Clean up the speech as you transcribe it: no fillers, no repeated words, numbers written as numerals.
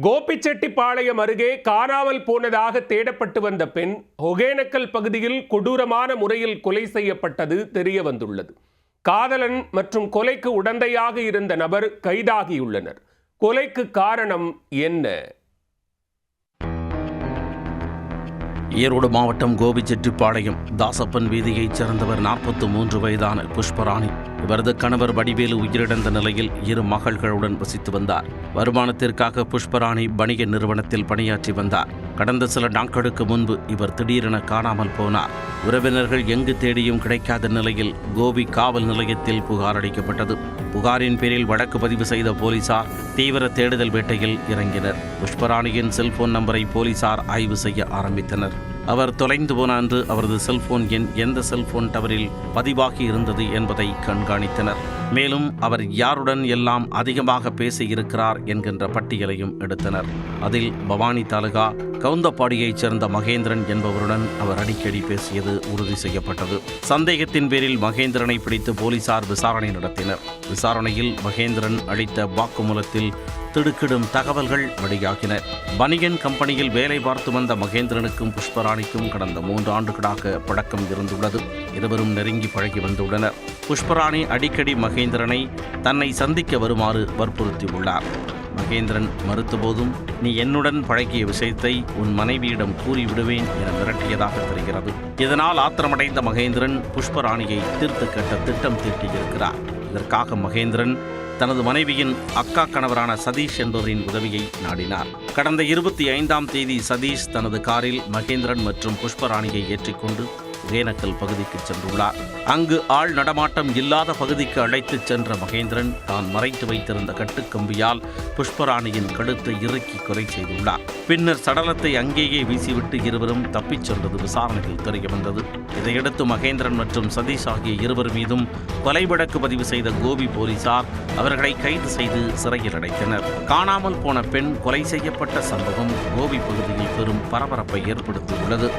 கோபிச்செட்டிப்பாளையம் அருகே காணாமல் போனதாக தேடப்பட்டு வந்த பெண் ஒகேனக்கல் பகுதியில் கொடூரமான முறையில் கொலை செய்யப்பட்டது தெரிய வந்துள்ளது. காதலன் மற்றும் கொலைக்கு உடந்தையாக இருந்த நபர் கைதாகியுள்ளனர். கொலைக்கு காரணம் என்ன? ஈரோடு மாவட்டம் கோபிச்செட்டிப்பாளையம் தாசப்பன் வீதியைச் சேர்ந்தவர் 43 வயதான புஷ்பராணி. இவரது கணவர் வடிவேலு உயிரிழந்த நிலையில் 2 மகள்களுடன் வசித்து வந்தார். வருமானத்திற்காக புஷ்பராணி வணிக நிறுவனத்தில் பணியாற்றி வந்தார். கடந்த சில நாட்களுக்கு முன்பு இவர் திடீரென காணாமல் போனார். உறவினர்கள் எங்கு தேடியும் கிடைக்காத நிலையில் கோபி காவல் நிலையத்தில் புகார் அளிக்கப்பட்டது. புகாரின் பேரில் வழக்கு பதிவு செய்த போலீசார் தீவிர தேடுதல் வேட்டையில் இறங்கினர். புஷ்பராணியின் செல்போன் நம்பரை போலீசார் ஆய்வு செய்ய ஆரம்பித்தனர். அவர் தொலைந்து போன அன்று அவரது செல்போன் எண் எந்த செல்போன் டவரில் பதிவாகி இருந்தது என்பதை கண்காணித்தனர். மேலும் அவர் யாருடன் எல்லாம் அதிகமாக பேசியிருக்கிறார் என்கின்ற பட்டியலையும் எடுத்தனர். அதில் பவானி தாலுகா கவுந்தப்பாடியைச் சேர்ந்த மகேந்திரன் என்பவருடன் அவர் அடிக்கடி பேசியது உறுதி செய்யப்பட்டது. சந்தேகத்தின் பேரில் மகேந்திரனை பிடித்து போலீசார் விசாரணை நடத்தினர். விசாரணையில் மகேந்திரன் அளித்த வாக்குமூலத்தில் திடுக்கிடும் தகவல்கள் வெளியாகின. வணிகன் கம்பெனியில் வேலை பார்த்து வந்த மகேந்திரனுக்கும் புஷ்பராணிக்கும் கடந்த 3 ஆண்டுகளாக பழக்கம் இருந்துள்ளது. இருவரும் நெருங்கி பழகி வந்துள்ளனர். புஷ்பராணி அடிக்கடி மகேந்திரனை தன்னை சந்திக்க வருமாறு வற்புறுத்தியுள்ளார். மகேந்திரன் மறுத்தபோதும் நீ என்னுடன் பழகிய விஷயத்தை உன் மனைவியிடம் கூறிவிடுவேன் என மிரட்டியதாக தெரிகிறது. இதனால் ஆத்திரமடைந்த மகேந்திரன் புஷ்பராணியை தீர்த்து கட்ட திட்டம் தீட்டியிருக்கிறார். இதற்காக மகேந்திரன் தனது மனைவியின் அக்கா கணவரான சதீஷ் என்பவரின் உதவியை நாடினார். கடந்த 25ஆம் தேதி சதீஷ் தனது காரில் மகேந்திரன் மற்றும் புஷ்பராணியை ஏற்றிக்கொண்டு ஒகேனக்கல் பகுதிக்கு சென்றுள்ளார். அங்கு ஆள் நடமாட்டம் இல்லாத பகுதிக்கு அழைத்துச் சென்ற மகேந்திரன் தான் மறைத்து வைத்திருந்த கட்டுக்கம்பியால் புஷ்பராணியின் கழுத்தை இறுக்கி கொலை செய்துள்ளார். பின்னர் சடலத்தை அங்கேயே வீசிவிட்டு இருவரும் தப்பிச் சென்றது விசாரணையில் தெரியவந்தது. இதையடுத்து மகேந்திரன் மற்றும் சதீஷ் ஆகிய இருவர் மீதும் கொலை வழக்கு பதிவு செய்த கோபி போலீசார் அவர்களை கைது செய்து சிறையில் அடைத்தனர். காணாமல் போன பெண் கொலை செய்யப்பட்ட சம்பவம் கோபி பகுதியில் பெரும் பரபரப்பை ஏற்படுத்தியுள்ளது.